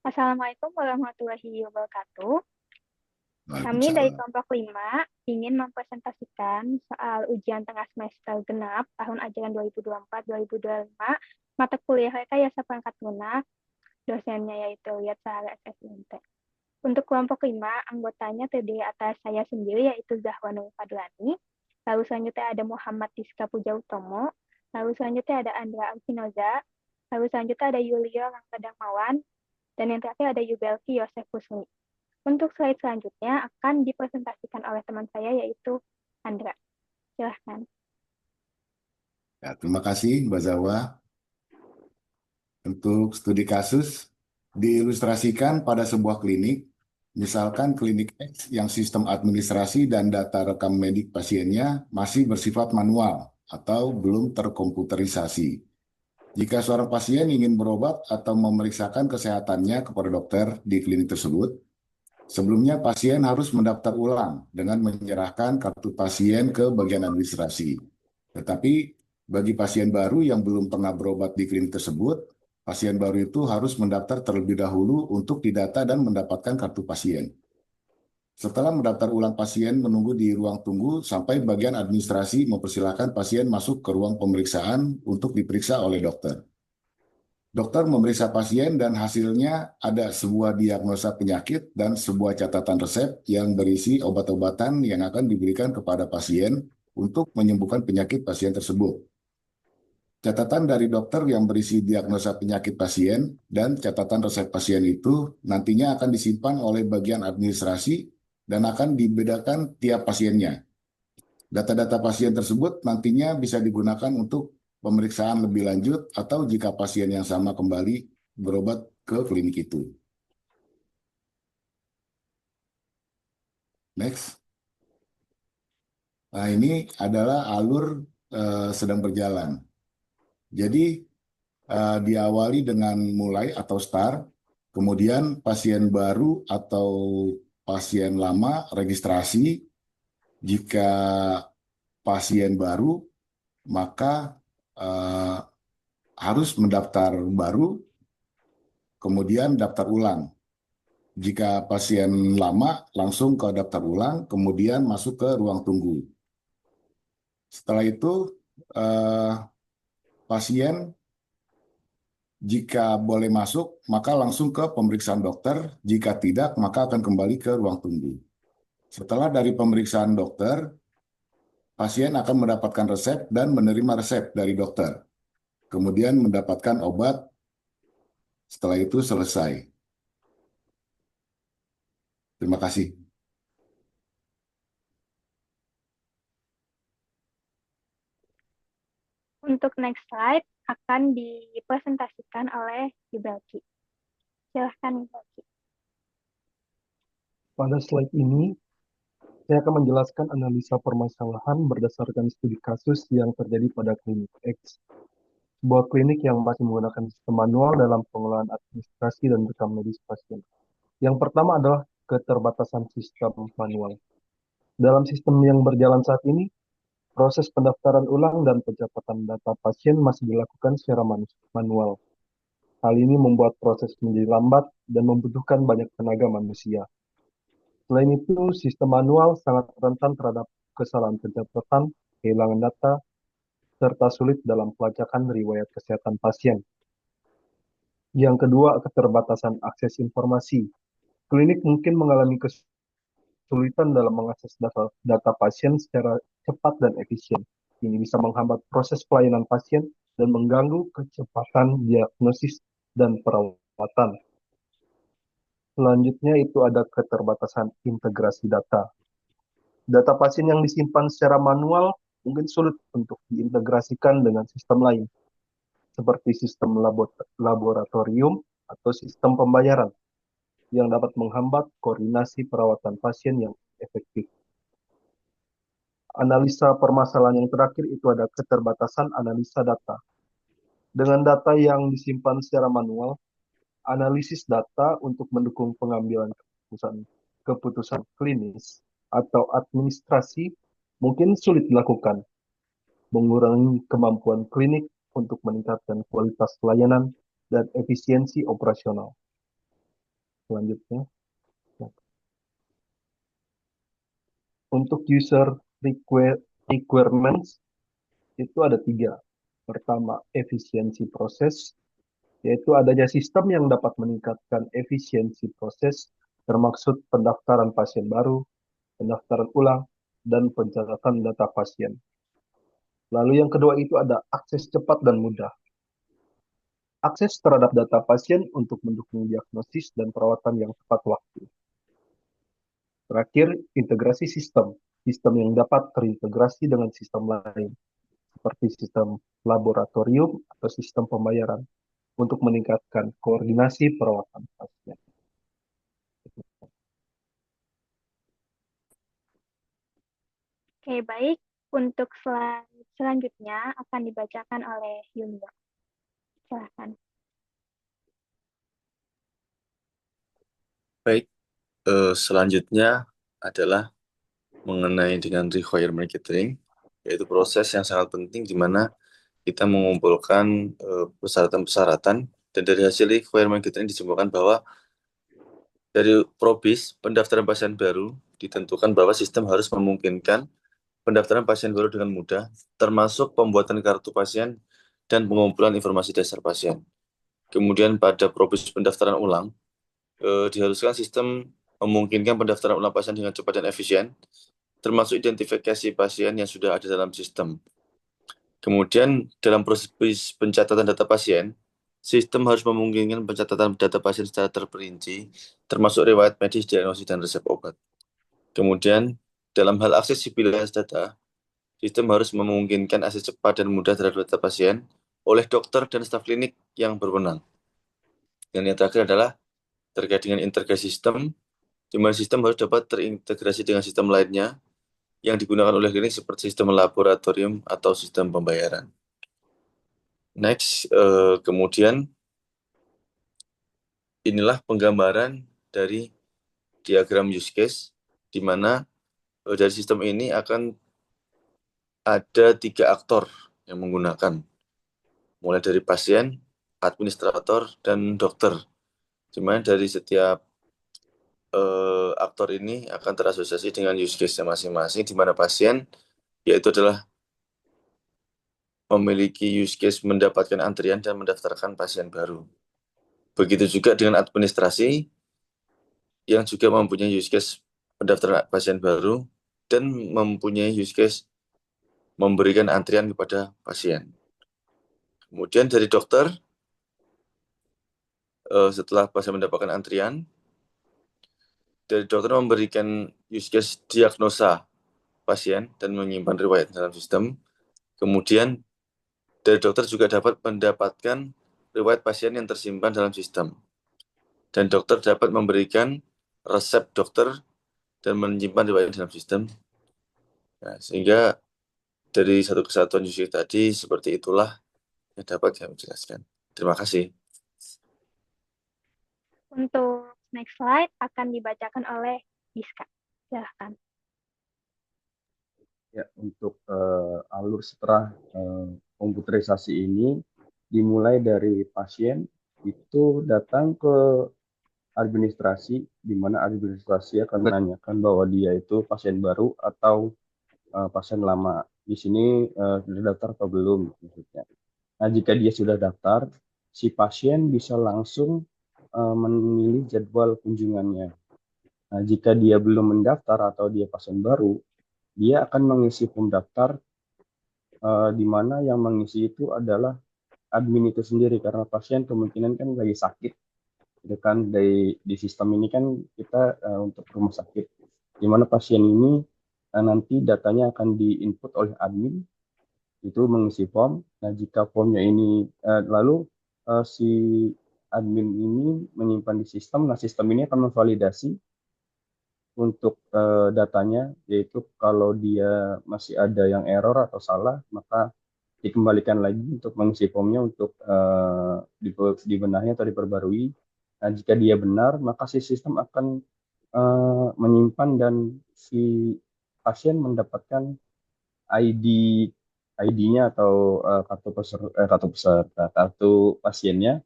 Assalamualaikum warahmatullahi wabarakatuh. Kami dari Waalaikumsalam. kelompok 5 ingin mempresentasikan soal ujian tengah semester genap tahun ajaran 2024-2025 mata kuliah Rekayasa Perangkat Lunak, dosennya yaitu Liat Sahara SSIMT. Untuk kelompok 5, anggotanya terdiri atas saya sendiri yaitu Zahwa Nur Fadlani, lalu selanjutnya ada Muhammad Diska Puja Utomo, lalu selanjutnya ada Andra Alvinoza, lalu selanjutnya ada Yulio Langga Darmawan, dan yang terakhir ada Yubelki Yosef Husni. Untuk slide selanjutnya akan dipresentasikan oleh teman saya yaitu Andra. Silahkan. Ya, terima kasih Mbak Zawa. Untuk studi kasus diilustrasikan pada sebuah klinik, misalkan klinik X yang sistem administrasi dan data rekam medik pasiennya masih bersifat manual atau belum terkomputerisasi. Jika seorang pasien ingin berobat atau memeriksakan kesehatannya kepada dokter di klinik tersebut, sebelumnya pasien harus mendaftar ulang dengan menyerahkan kartu pasien ke bagian administrasi. Tetapi bagi pasien baru yang belum pernah berobat di klinik tersebut, pasien baru itu harus mendaftar terlebih dahulu untuk didata dan mendapatkan kartu pasien. Setelah mendaftar ulang, pasien menunggu di ruang tunggu sampai bagian administrasi mempersilahkan pasien masuk ke ruang pemeriksaan untuk diperiksa oleh dokter. Dokter memeriksa pasien dan hasilnya ada sebuah diagnosa penyakit dan sebuah catatan resep yang berisi obat-obatan yang akan diberikan kepada pasien untuk menyembuhkan penyakit pasien tersebut. Catatan dari dokter yang berisi diagnosa penyakit pasien dan catatan resep pasien itu nantinya akan disimpan oleh bagian administrasi dan akan dibedakan tiap pasiennya. Data-data pasien tersebut nantinya bisa digunakan untuk pemeriksaan lebih lanjut atau jika pasien yang sama kembali berobat ke klinik itu. Next. Nah, ini adalah alur sedang berjalan. Jadi, diawali dengan mulai atau start, kemudian pasien baru atau pasien lama registrasi. Jika pasien baru, maka eh, harus mendaftar baru, kemudian daftar ulang. Jika pasien lama, langsung ke daftar ulang, kemudian masuk ke ruang tunggu. Setelah itu, eh, pasien jika boleh masuk, maka langsung ke pemeriksaan dokter. Jika tidak, maka akan kembali ke ruang tunggu. Setelah dari pemeriksaan dokter, pasien akan mendapatkan resep dan menerima resep dari dokter. Kemudian mendapatkan obat, setelah itu selesai. Terima kasih. Untuk next slide akan dipresentasikan oleh Yubelki. Silahkan Yubelki. Pada slide ini, saya akan menjelaskan analisa permasalahan berdasarkan studi kasus yang terjadi pada klinik X, sebuah klinik yang masih menggunakan sistem manual dalam pengelolaan administrasi dan rekam medis pasien. Yang pertama adalah keterbatasan sistem manual. Dalam sistem yang berjalan saat ini, proses pendaftaran ulang dan pencatatan data pasien masih dilakukan secara manual. Hal ini membuat proses menjadi lambat dan membutuhkan banyak tenaga manusia. Selain itu, sistem manual sangat rentan terhadap kesalahan pencatatan, kehilangan data, serta sulit dalam pelacakan riwayat kesehatan pasien. Yang kedua, keterbatasan akses informasi. Klinik mungkin mengalami kesulitan dalam mengakses data pasien secara cepat dan efisien. Ini bisa menghambat proses pelayanan pasien dan mengganggu kecepatan diagnosis dan perawatan. Selanjutnya itu ada keterbatasan integrasi data. Data pasien yang disimpan secara manual mungkin sulit untuk diintegrasikan dengan sistem lain, seperti sistem laboratorium atau sistem pembayaran, yang dapat menghambat koordinasi perawatan pasien yang efektif. Analisa permasalahan yang terakhir itu ada keterbatasan analisa data. Dengan data yang disimpan secara manual, analisis data untuk mendukung pengambilan keputusan klinis atau administrasi mungkin sulit dilakukan, mengurangi kemampuan klinik untuk meningkatkan kualitas pelayanan dan efisiensi operasional. selanjutnya. Untuk user requirements itu ada tiga. Pertama, efisiensi proses, yaitu adanya sistem yang dapat meningkatkan efisiensi proses, termaksud pendaftaran pasien baru, pendaftaran ulang, dan pencatatan data pasien. Lalu yang kedua itu ada akses cepat dan mudah. Akses terhadap data pasien untuk mendukung diagnosis dan perawatan yang tepat waktu. Terakhir, integrasi sistem. Sistem yang dapat terintegrasi dengan sistem lain, seperti sistem laboratorium atau sistem pembayaran, untuk meningkatkan koordinasi perawatan pasien. Oke, baik. Untuk slide selanjutnya akan dibacakan oleh Yunio. Silahkan. Baik, selanjutnya adalah mengenai dengan requirement gathering, yaitu proses yang sangat penting di mana kita mengumpulkan persyaratan-persyaratan, dan dari hasil requirement gathering disimpulkan bahwa dari PROBIS, pendaftaran pasien baru, ditentukan bahwa sistem harus memungkinkan pendaftaran pasien baru dengan mudah, termasuk pembuatan kartu pasien dan pengumpulan informasi dasar pasien. Kemudian pada PROBIS pendaftaran ulang, diharuskan sistem memungkinkan pendaftaran ulang pasien dengan cepat dan efisien, termasuk identifikasi pasien yang sudah ada dalam sistem. Kemudian dalam proses pencatatan data pasien, sistem harus memungkinkan pencatatan data pasien secara terperinci, termasuk riwayat medis, diagnosis, dan resep obat. Kemudian dalam hal aksesibilitas data, sistem harus memungkinkan akses cepat dan mudah terhadap data pasien oleh dokter dan staf klinik yang berwenang. Dan yang terakhir adalah terkait dengan integrasi sistem, di mana sistem harus dapat terintegrasi dengan sistem lainnya yang digunakan oleh klinik seperti sistem laboratorium atau sistem pembayaran. Next, kemudian inilah penggambaran dari diagram use case, di mana dari sistem ini akan ada 3 aktor yang menggunakan, mulai dari pasien, administrator, dan dokter. Di mana dari setiap aktor ini akan terasosiasi dengan use case masing-masing, di mana pasien yaitu adalah memiliki use case mendapatkan antrian dan mendaftarkan pasien baru. Begitu juga dengan administrasi yang juga mempunyai use case pendaftaran pasien baru dan mempunyai use case memberikan antrian kepada pasien. Kemudian dari dokter, setelah pasien mendapatkan antrian, dari dokter memberikan use case diagnosa pasien dan menyimpan riwayat dalam sistem. Kemudian dari dokter juga dapat mendapatkan riwayat pasien yang tersimpan dalam sistem. Dan dokter dapat memberikan resep dokter dan menyimpan riwayat dalam sistem. Nah, sehingga dari satu kesatuan use case tadi, seperti itulah yang dapat saya menjelaskan. Terima kasih. Untuk next slide akan dibacakan oleh Giska. Silahkan. Ya, untuk alur setelah komputerisasi ini dimulai dari pasien itu datang ke administrasi, di mana administrasi akan menanyakan bahwa dia itu pasien baru atau pasien lama. Di sini sudah daftar atau belum maksudnya. Nah, jika dia sudah daftar, si pasien bisa langsung memilih jadwal kunjungannya. Nah, jika dia belum mendaftar atau dia pasien baru, dia akan mengisi form daftar, di mana yang mengisi itu adalah admin itu sendiri, karena pasien kemungkinan kan lagi sakit, gitu kan. Di sistem ini kan kita untuk rumah sakit, di mana pasien ini nanti datanya akan diinput oleh admin, itu mengisi form. Nah, jika formnya ini lalu si admin ini menyimpan di sistem, nah sistem ini akan memvalidasi untuk datanya, yaitu kalau dia masih ada yang error atau salah, maka dikembalikan lagi untuk mengisi formnya untuk dibenahi atau diperbarui. Nah, jika dia benar, maka si sistem akan menyimpan dan si pasien mendapatkan ID ID-nya atau kartu pasiennya.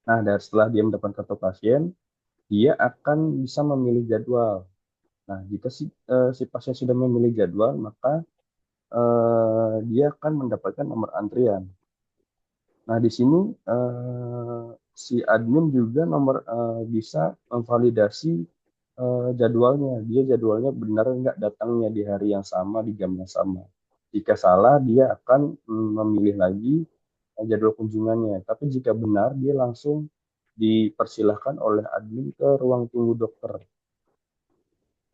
Nah, dari setelah dia mendapatkan kartu pasien, dia akan bisa memilih jadwal. Nah, jika si pasien sudah memilih jadwal, maka dia akan mendapatkan nomor antrian. Nah, di sini si admin juga bisa memvalidasi jadwalnya. Dia jadwalnya benar nggak datangnya di hari yang sama, di jam yang sama. Jika salah, dia akan memilih lagi jadwal kunjungannya. Tapi jika benar, dia langsung dipersilahkan oleh admin ke ruang tunggu dokter.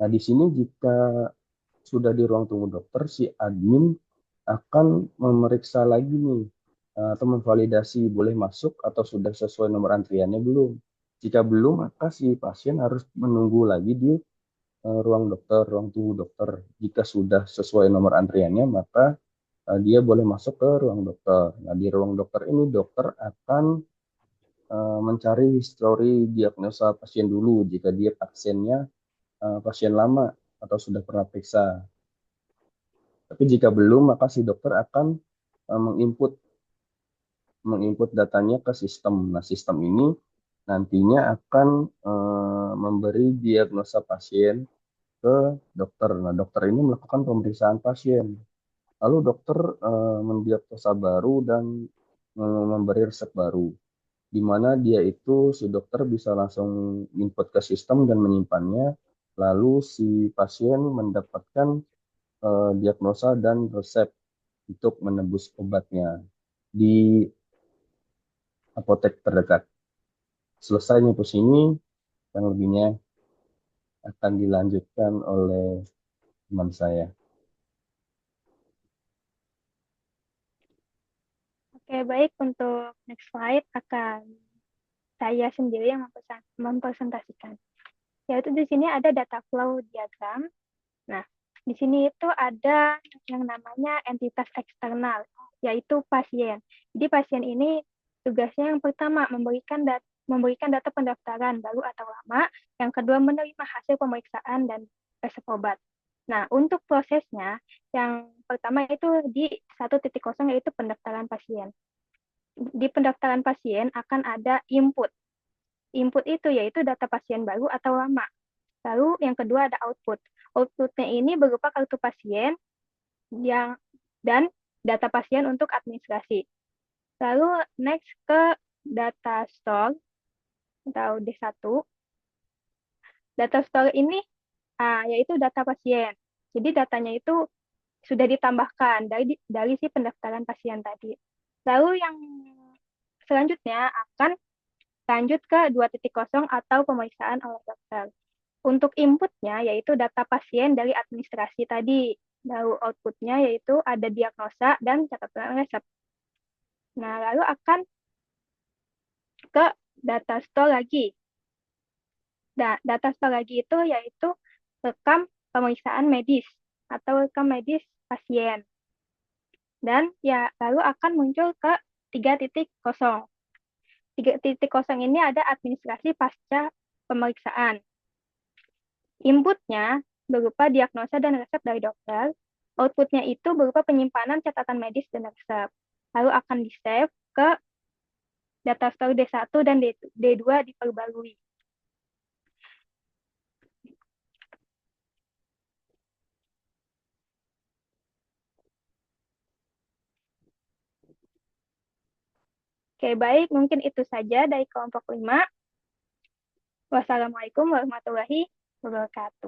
Nah, di sini jika sudah di ruang tunggu dokter, si admin akan memeriksa lagi nih atau memvalidasi boleh masuk atau sudah sesuai nomor antriannya belum. Jika belum, maka si pasien harus menunggu lagi di ruang dokter, ruang tunggu dokter. Jika sudah sesuai nomor antriannya, maka dia boleh masuk ke ruang dokter. Nah, di ruang dokter ini dokter akan mencari histori diagnosa pasien dulu jika dia pasiennya pasien lama atau sudah pernah periksa. Tapi jika belum, maka si dokter akan menginput datanya ke sistem. Nah, sistem ini nantinya akan memberi diagnosa pasien ke dokter. Nah, dokter ini melakukan pemeriksaan pasien. Lalu dokter mendiagnosa baru dan memberi resep baru, di mana dia itu si dokter bisa langsung input ke sistem dan menyimpannya. Lalu si pasien mendapatkan diagnosa dan resep untuk menebus obatnya di apotek terdekat. Selesai nyepus ini, yang lebihnya akan dilanjutkan oleh teman saya. Oke, baik. Untuk next slide akan saya sendiri yang mempresentasikan. Yaitu di sini ada data flow diagram. Nah, di sini itu ada yang namanya entitas eksternal, yaitu pasien. Jadi pasien ini tugasnya yang pertama memberikan data pendaftaran baru atau lama, yang kedua menerima hasil pemeriksaan dan resep obat. Nah, untuk prosesnya, yang pertama itu di 1.0 yaitu pendaftaran pasien. Di pendaftaran pasien akan ada input. Input itu yaitu data pasien baru atau lama. Lalu yang kedua ada output. Outputnya ini berupa kartu pasien dan data pasien untuk administrasi. Lalu next ke data store atau D1. Data store ini yaitu data pasien. Jadi datanya itu sudah ditambahkan dari si pendaftaran pasien tadi. Lalu yang selanjutnya akan lanjut ke 2.0 atau pemeriksaan oleh dokter. Untuk inputnya yaitu data pasien dari administrasi tadi. Lalu outputnya yaitu ada diagnosa dan catatan resep. Nah, lalu akan ke data store lagi. Data store lagi itu yaitu rekam pemeriksaan medis atau rekam medis pasien. Dan ya lalu akan muncul ke 3.0. 3.0 ini ada administrasi pasca pemeriksaan. Inputnya berupa diagnosa dan resep dari dokter. Outputnya itu berupa penyimpanan catatan medis dan resep. Lalu akan di-save ke data store D1 dan D2 diperbarui. Oke, baik. Mungkin itu saja dari kelompok 5. Wassalamualaikum warahmatullahi wabarakatuh.